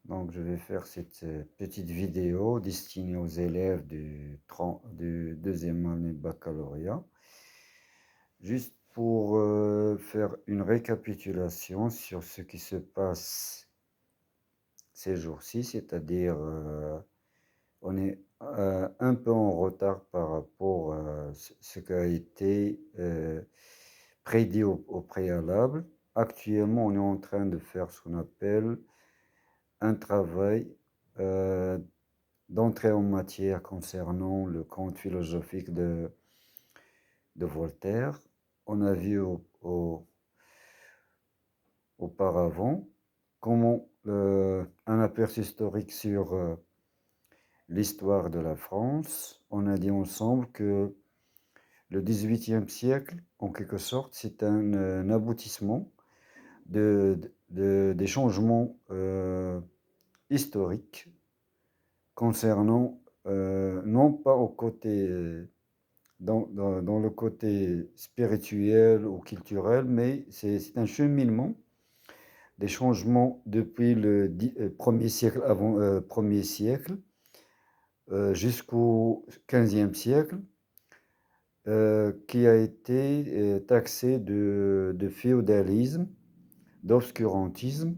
Donc, je vais faire cette petite vidéo destinée aux élèves du deuxième année de baccalauréat, juste pour faire une récapitulation sur ce qui se passe ces jours-ci, c'est-à-dire on est un peu en retard par rapport à ce qui a été prédit au préalable. Actuellement, on est en train de faire ce qu'on appelle un travail euh, d'entrée en matière concernant le conte philosophique de Voltaire. On a vu auparavant comment un aperçu historique sur l'histoire de la France. On a dit ensemble que le XVIIIe siècle, en quelque sorte, c'est un aboutissement des changements historiques concernant, non pas au côté dans le côté spirituel ou culturel, mais c'est un cheminement des changements depuis le premier siècle avant premier siècle jusqu'au XVe siècle, qui a été taxé de féodalisme, d'obscurantisme,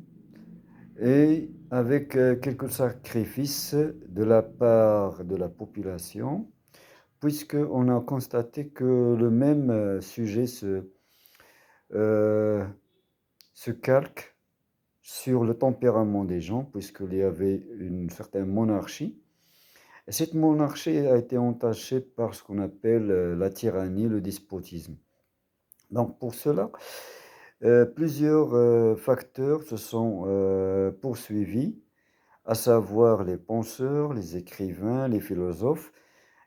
et avec quelques sacrifices de la part de la population, puisqu'on a constaté que le même sujet euh, se calque sur le tempérament des gens, puisqu'il y avait une certaine monarchie. Et cette monarchie a été entachée par ce qu'on appelle la tyrannie, le despotisme. Donc pour cela, plusieurs facteurs se sont poursuivis, à savoir les penseurs, les écrivains, les philosophes.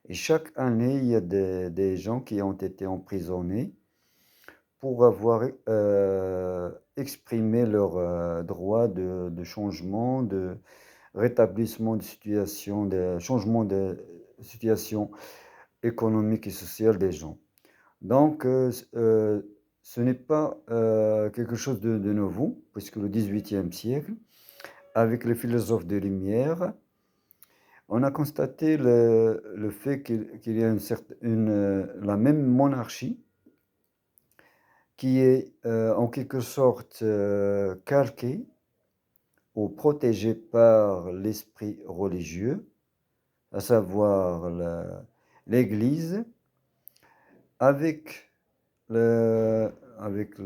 Et chaque année, il y a des gens qui ont été emprisonnés pour avoir exprimé leur droit de changement, de rétablissement de situation, de changement de situation économique et sociale des gens. Donc, ce n'est pas quelque chose de nouveau, puisque le XVIIIe siècle, avec les philosophes de Lumière, on a constaté le fait qu'il y a la même monarchie qui est en quelque sorte calquée ou protégée par l'esprit religieux, à savoir l'Église, avec le, avec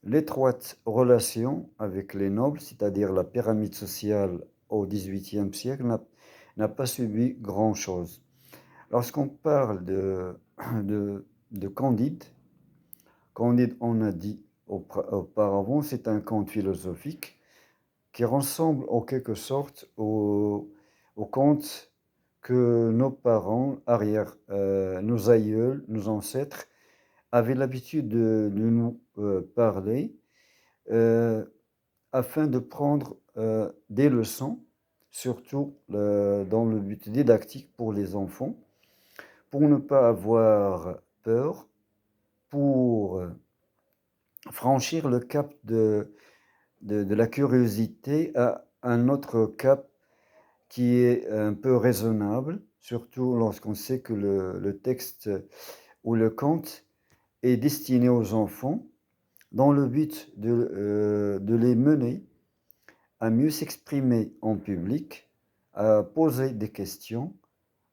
l'étroite relation avec les nobles, c'est-à-dire la pyramide sociale au XVIIIe siècle, n'a pas subi grand-chose. Lorsqu'on parle de Candide, Candide, on a dit auparavant, c'est un conte philosophique qui ressemble en quelque sorte au conte que nos parents, nos aïeuls, nos ancêtres avaient l'habitude de nous parler euh, afin de prendre des leçons, surtout dans le but didactique pour les enfants, pour ne pas avoir peur, pour franchir le cap de la curiosité à un autre cap qui est un peu raisonnable, surtout lorsqu'on sait que le texte ou le conte est destiné aux enfants, dans le but de les mener à mieux s'exprimer en public, à poser des questions,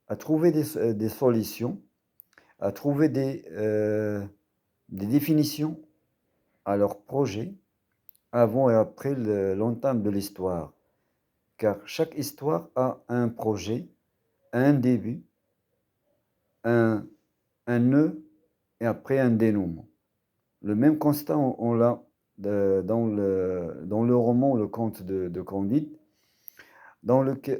à trouver des solutions, à trouver des définitions à leurs projets avant et après l'entame de l'histoire. Car chaque histoire a un projet, un début, un, un nœud et après un dénouement. Le même constat, on l'a dans le roman Le Conte de Candide, dans lequel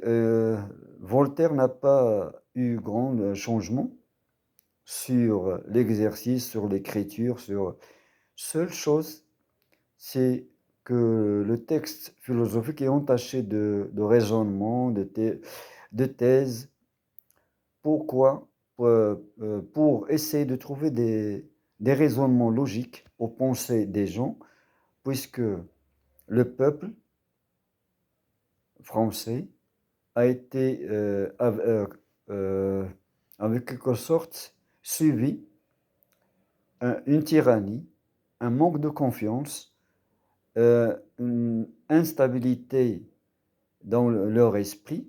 Voltaire n'a pas eu grand changement sur l'exercice, sur l'écriture, sur... Seule chose, c'est que le texte philosophique est entaché de raisonnement, de thèse. Pourquoi? Pour essayer de trouver des raisonnements logiques aux pensées des gens, puisque le peuple français a été, avec quelque sorte subi une tyrannie, un manque de confiance, une instabilité dans leur esprit,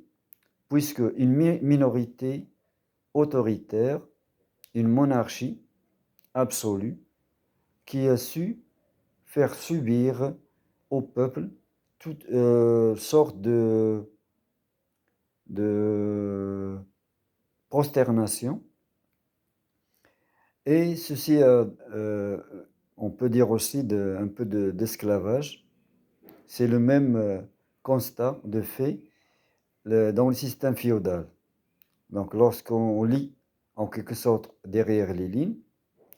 puisque une minorité autoritaire, une monarchie absolue, qui a su faire subir au peuple toutes sortes de prosternation. Et ceci a, on peut dire aussi un peu d'esclavage. C'est le même constat de fait dans le système féodal. Donc lorsqu'on lit en quelque sorte derrière les lignes,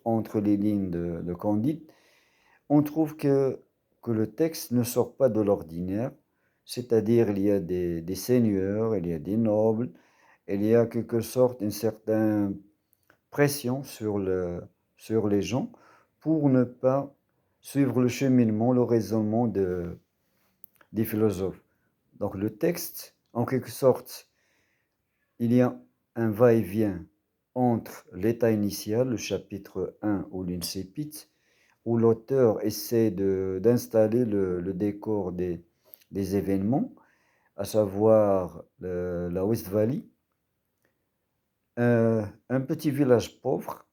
entre les lignes de Candide, on trouve que le texte ne sort pas de l'ordinaire, c'est-à-dire il y a des seigneurs, il y a des nobles, il y a quelque sorte une certaine pression sur les gens pour ne pas suivre le cheminement, le raisonnement des philosophes. Donc le texte, en quelque sorte, il y a un va-et-vient entre l'état initial, le chapitre 1 ou l'incipit, où l'auteur essaie d'installer le décor des événements, à savoir la Westphalie, un petit village pauvre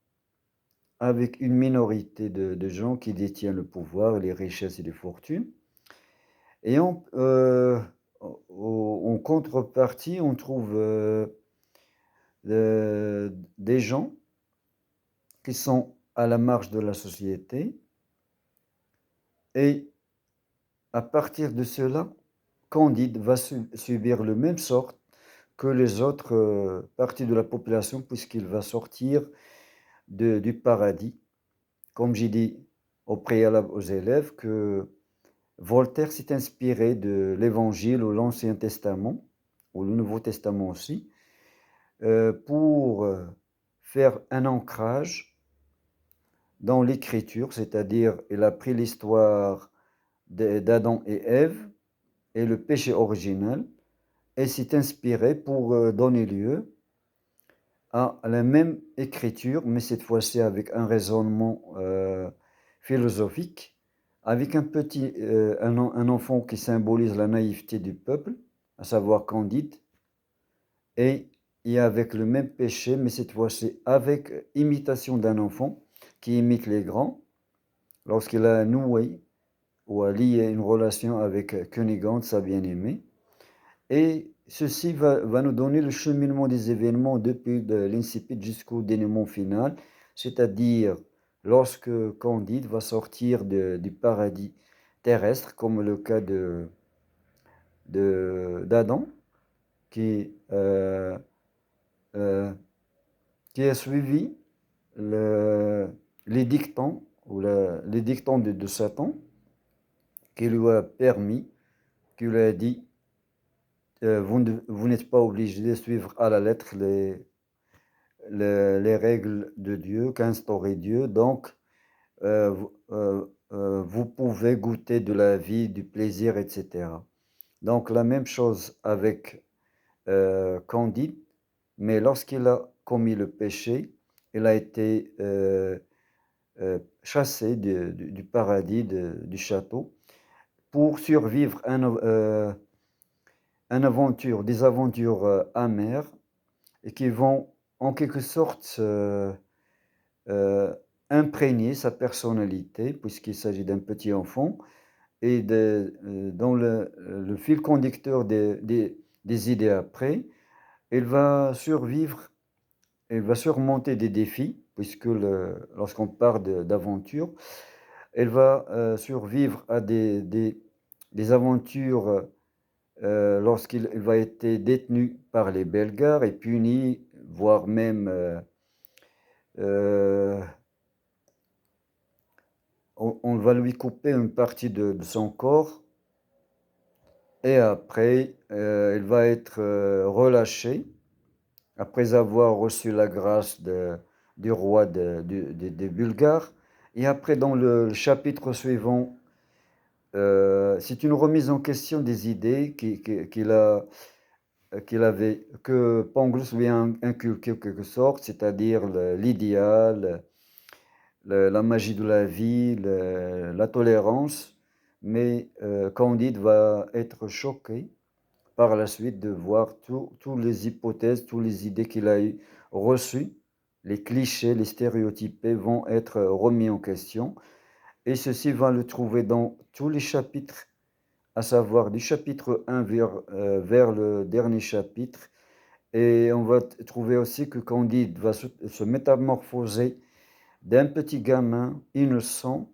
avec une minorité de gens qui détiennent le pouvoir, les richesses et les fortunes. Et en contrepartie, on trouve des gens qui sont à la marge de la société. Et à partir de cela, Candide va subir le même sort que les autres parties de la population, puisqu'il va sortir du paradis. Comme j'ai dit au préalable aux élèves, que Voltaire s'est inspiré de l'Évangile ou l'Ancien Testament, ou le Nouveau Testament aussi, pour faire un ancrage dans l'écriture, c'est-à-dire il a pris l'histoire d'Adam et Ève et le péché originel et s'est inspiré pour donner lieu à la même écriture, mais cette fois-ci avec un raisonnement philosophique, avec un enfant qui symbolise la naïveté du peuple, à savoir Candide, et avec le même péché, mais cette fois-ci avec imitation d'un enfant qui imite les grands, lorsqu'il a noué ou a lié une relation avec Cunégonde, sa bien-aimée. Et ceci va nous donner le cheminement des événements depuis l'incipit jusqu'au dénouement final, c'est-à-dire lorsque Candide va sortir du paradis terrestre, comme le cas d'Adam, qui, euh, euh, qui a suivi les dictons, ou les dictons de Satan, qui lui a permis, qui lui a dit, vous n'êtes pas obligé de suivre à la lettre les règles de Dieu, qu'instaurait Dieu. Donc, vous pouvez goûter de la vie, du plaisir, etc. Donc, la même chose avec Candide, mais lorsqu'il a commis le péché, il a été chassé du paradis, du château, pour survivre des aventures amères et qui vont en quelque sorte imprégner sa personnalité, puisqu'il s'agit d'un petit enfant, et dans le fil conducteur des idées après, il va survivre, il va surmonter des défis, puisque lorsqu'on parle d'aventure, elle va survivre à des aventures lorsqu'il va être détenu par les Belgares et puni, voire même euh, on va lui couper une partie de son corps et après il va être relâché après avoir reçu la grâce du roi des Bulgares. Et après, dans le chapitre suivant, C'est une remise en question des idées qu'il avait que Pangloss lui a inculqué en quelque sorte, c'est-à-dire l'idéal, la magie de la vie, la tolérance. Mais Candide va être choqué par la suite de voir toutes les hypothèses, toutes les idées qu'il a reçues, les clichés, les stéréotypés vont être remis en question. Et ceci va le trouver dans tous les chapitres, à savoir du chapitre 1 vers le dernier chapitre. Et on va trouver aussi que Candide va se métamorphoser d'un petit gamin innocent,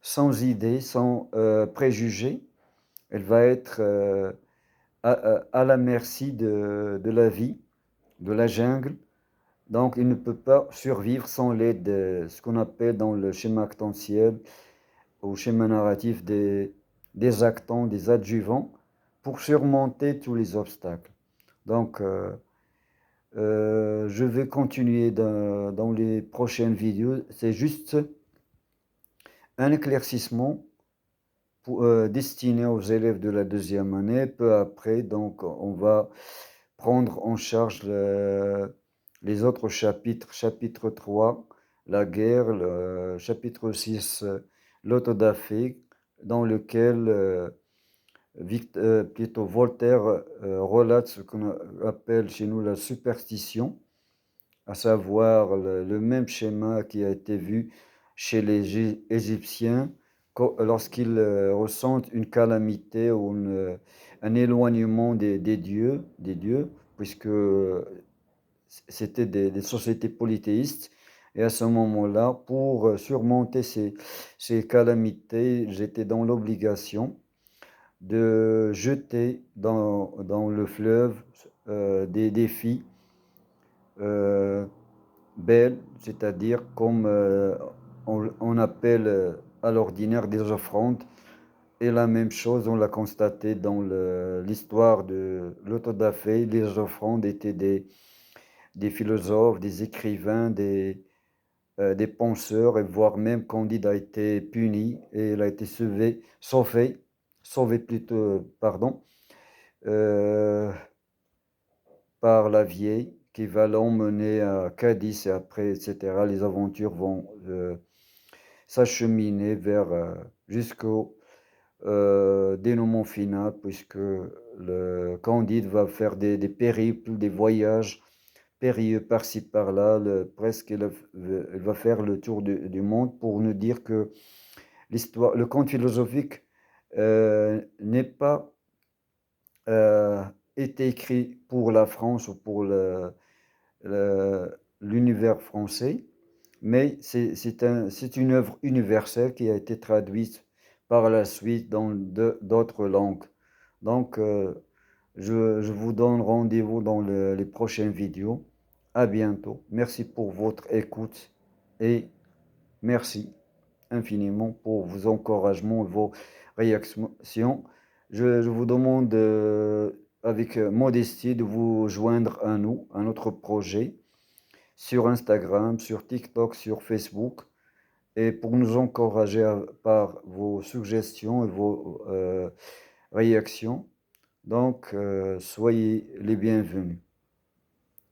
sans idées, sans préjugés. Elle va être à la merci de la vie, de la jungle. Donc, il ne peut pas survivre sans l'aide de ce qu'on appelle dans le schéma actantiel, au schéma narratif des actants, des adjuvants, pour surmonter tous les obstacles. Donc, je vais continuer dans les prochaines vidéos. C'est juste un éclaircissement destiné aux élèves de la deuxième année. Peu après, donc, on va prendre en charge les autres chapitres. Chapitre 3, la guerre, le chapitre 6, l'autodafé, dans lequel plutôt Voltaire relate ce qu'on appelle chez nous la superstition, à savoir le même schéma qui a été vu chez les Égyptiens lorsqu'ils ressentent une calamité ou un éloignement des dieux, puisque c'était des sociétés polythéistes. Et à ce moment-là, pour surmonter ces calamités, j'étais dans l'obligation de jeter dans le fleuve des défis euh, belles, c'est-à-dire comme on appelle à l'ordinaire des offrandes. Et la même chose, on l'a constaté dans l'histoire de l'autodafé. Les offrandes étaient des philosophes, des écrivains, des penseurs, et voire même Candide a été puni et il a été sauvé plutôt, pardon, euh, par la vieille qui va l'emmener à Cadiz et après, etc. Les aventures vont s'acheminer vers jusqu'au dénouement final, puisque le Candide va faire des périples, des voyages périlleux par-ci par-là, presque il va faire le tour du monde pour nous dire que l'histoire, le conte philosophique n'est pas euh, été écrit pour la France ou pour l'univers français, mais c'est une œuvre universelle qui a été traduite par la suite dans d'autres langues. Donc, je vous donne rendez-vous dans les prochaines vidéos. À bientôt. Merci pour votre écoute et merci infiniment pour vos encouragements, vos réactions. Je vous demande avec modestie de vous joindre à nous, à notre projet sur Instagram, sur TikTok, sur Facebook, et pour nous encourager par vos suggestions et vos réactions. Donc, soyez les bienvenus.